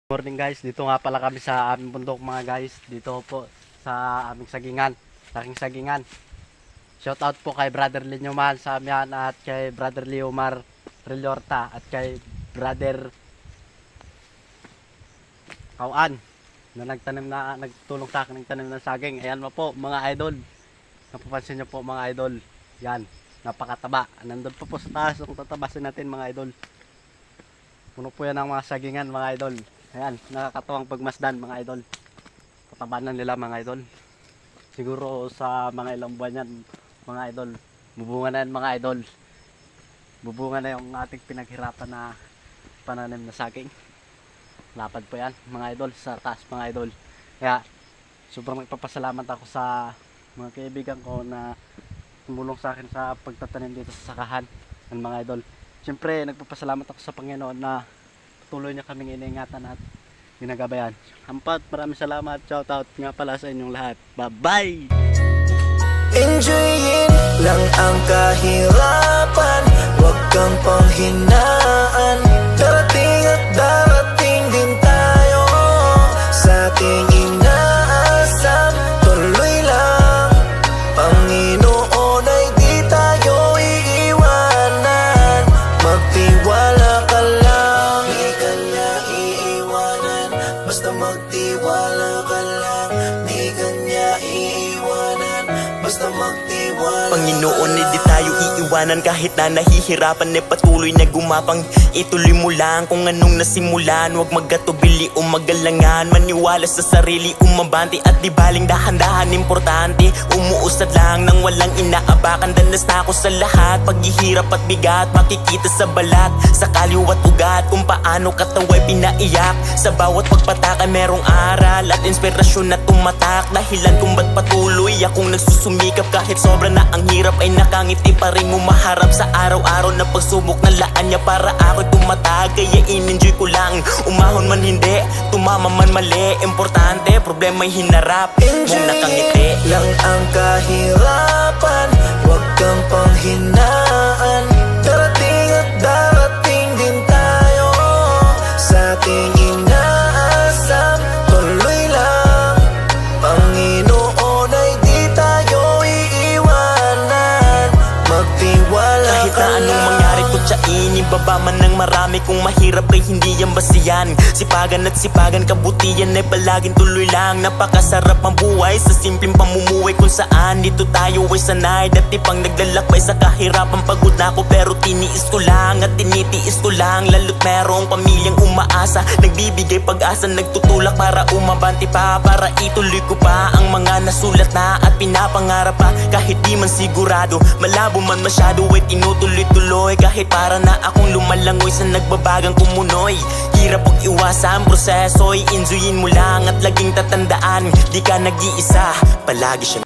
Morning guys, dito nga pala kami sa aming bundok mga guys. Dito po sa aming sagingan, sa aking sagingan. Shout out po kay Brother Linyoman Samian at kay Brother Leomar Relorta at kay Brother Kauan na nagtulong sa akin ng tanim ng saging. Ayan po mga idol. Napapansin niyo po mga idol. Yan, napakataba. Nandun po sa taas kung tatabasin natin mga idol. Puno po yan ng mga sagingan mga idol. Ayan, nakakatuwang pagmasdan mga idol. Katabanan nila mga idol. Siguro sa mga ilang buwan yan mga idol. Bubunga na yan mga idol. Bubunga na yung ating pinaghirapan na pananim na saging. Lapad po yan mga idol sa taas mga idol. Kaya sobrang nagpapasalamat ako sa mga kaibigan ko na tumulong sa akin sa pagtatanim dito sa sakahan ng mga idol. Siyempre nagpapasalamat ako sa Panginoon na patuloy niya kaming iniingatan at ginagabayan. Ampat, maraming salamat. Shout out nga pala sa inyong lahat. Bye-bye! Enjoyin lang ang kahirapan, huwag kang panghinaan. Darating at darating din tayo sa ating inaasam. Tuloy lang, Panginoon ay di tayo iiwanan. Magtiwala ka lang, di ka niya iiwanan. Basta magtiwala ka lang, di ka niya iiwanan. Basta magtiwala. Panginoon, di tayo iiwanan kahit na nahihirapan, patuloy na gumapang. Ituloy mo lang kung anong nasimulan, huwag magkatubili o magalangan. Maniwala sa sarili, umabante at di baling dahan-dahan. Importante, umuusad lang nang walang inaabakan. Danas na ako sa lahat, paghihirap at bigat, makikita sa balat, sa kaliwat ugat, kung paano kataway pinaiyak. Sa bawat pagpataka merong aral at inspirasyon na tumatak. Dahilan kung ba't patuloy akong nagsusumikap kahit sobra na ang hirap, ay nakangiti pa rin umaharap sa araw-araw na pagsubok na laan niya para ako'y tumatag. Kaya in-enjoy ko lang, umahon man hindi, tumama man mali. Importante, problema'y hinarap mong nakangiti. Lang ang kahirapan, huwag kang panghinaan. Darating at darating din tayo sa ating inaasam. Tuloy lang, Panginoon ay di tayo iiwanan. Magtiwala Kahit ka na anong lang. mangyari ko tsain, ibaba man ng marami. Kung mahirap ay hindi yan basihan. Sipagan at sipagan, kabutihan ay palaging tuloy lang. Napakasarap ang buhay sa simpleng pamumuhay kung saan dito tayo ay sanay. Dati pang naglalakbay sa kahirapan, pagod na ako pero tiniis ko lang at tinitiis ko lang. Lalo't merong pamilyang umaasa, nagbibigay pag-asa, nagtutulak para umabante pa, para ituloy ko pa ang mga nasulat na at pinapangarap pa. Kahit di man sigurado, malabo man masyado, ay tinutuloy-tuloy. Kahit para na akong lumalangoy sa nagbabagang kumunoy. Hirap pag iwasan proseso, i-enjoyin mo lang at laging tatandaan, di ka nag-iisa, palagi siya